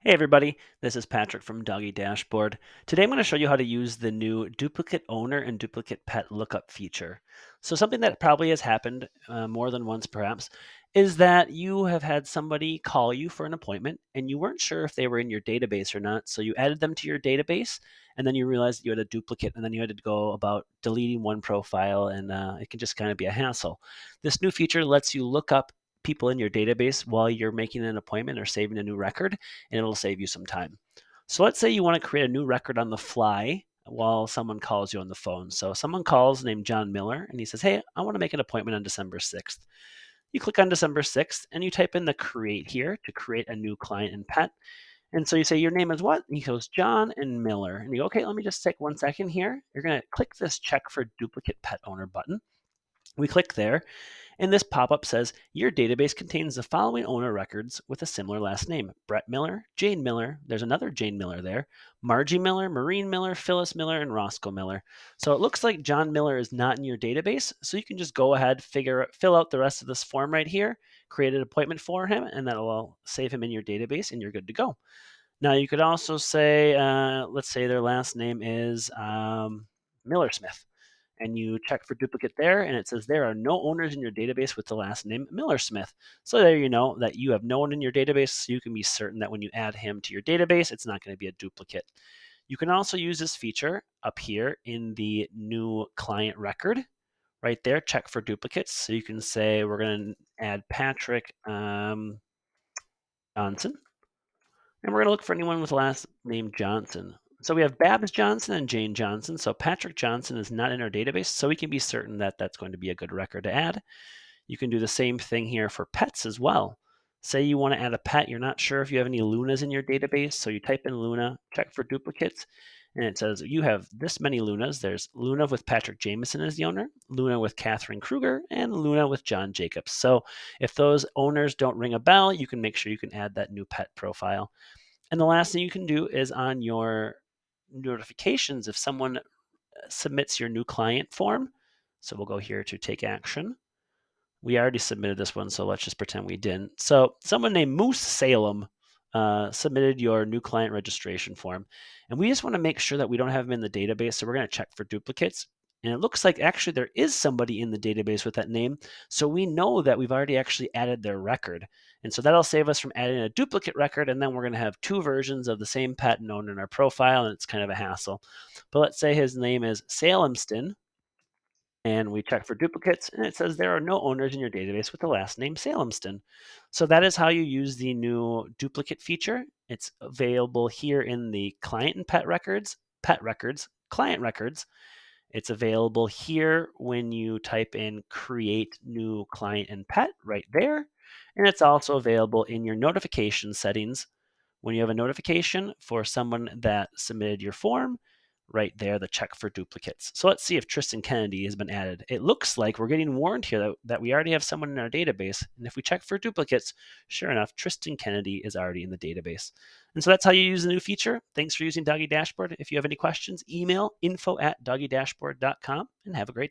Hey everybody, this is Patrick from DoggieDashboard. Today I'm going to show you how to use the new duplicate owner and duplicate pet lookup feature. So something that probably has happened more than once perhaps is that you have had somebody call you for an appointment and you weren't sure if they were in your database or not. So you added them to your database and then you realized that you had a duplicate and then you had to go about deleting one profile and it can just kind of be a hassle. This new feature lets you look up people in your database while you're making an appointment or saving a new record, and it'll save you some time. So let's say you want to create a new record on the fly while someone calls you on the phone. So someone calls named John Miller and he says, "Hey, I want to make an appointment on December 6th." You click on December 6th and you type in the create here to create a new client and pet. And so you say, "Your name is what?" And he goes, "John and Miller." And you go, "Okay, let me just take 1 second here." You're going to click this check for duplicate pet owner button. We click there and this pop-up says, "Your database contains the following owner records with a similar last name: Brett Miller, Jane Miller," there's another Jane Miller there, "Margie Miller, Maureen Miller, Phyllis Miller, and Roscoe Miller." So it looks like John Miller is not in your database. So you can just go ahead, fill out the rest of this form right here, create an appointment for him, and that will save him in your database and you're good to go. Now you could also say, let's say their last name is Miller Smith, and you check for duplicate there, and it says there are no owners in your database with the last name Miller Smith. So there you know that you have no one in your database, so you can be certain that when you add him to your database, it's not going to be a duplicate. You can also use this feature up here in the new client record. Right there, check for duplicates. So you can say we're going to add Patrick Johnson, and we're going to look for anyone with the last name Johnson. So we have Babs Johnson and Jane Johnson. So Patrick Johnson is not in our database, so we can be certain that that's going to be a good record to add. You can do the same thing here for pets as well. Say you want to add a pet, you're not sure if you have any Lunas in your database, so you type in Luna, check for duplicates, and it says you have this many Lunas. There's Luna with Patrick Jameson as the owner, Luna with Catherine Kruger, and Luna with John Jacobs. So if those owners don't ring a bell, you can make sure you can add that new pet profile. And the last thing you can do is on your notifications, if someone submits your new client form. So we'll go here to take action. We already submitted this one, so let's just pretend we didn't. So someone named Moose Salem submitted your new client registration form. And we just want to make sure that we don't have them in the database. So we're going to check for duplicates. And it looks like actually there is somebody in the database with that name. So we know that we've already actually added their record. And so that'll save us from adding a duplicate record. And then we're going to have two versions of the same pet known in our profile. And it's kind of a hassle. But let's say his name is Salemston, and we check for duplicates, and it says there are no owners in your database with the last name Salemston. So that is how you use the new duplicate feature. It's available here in the client and pet records, client records. It's available here when you type in create new client and pet right there. And it's also available in your notification settings when you have a notification for someone that submitted your form. Right there, the check for duplicates. So let's see if Tristan Kennedy has been added. It looks like we're getting warned here that we already have someone in our database. And if we check for duplicates, sure enough, Tristan Kennedy is already in the database. And so that's how you use the new feature. Thanks for using Doggy Dashboard. If you have any questions, email info@doggiedashboard.com and have a great day.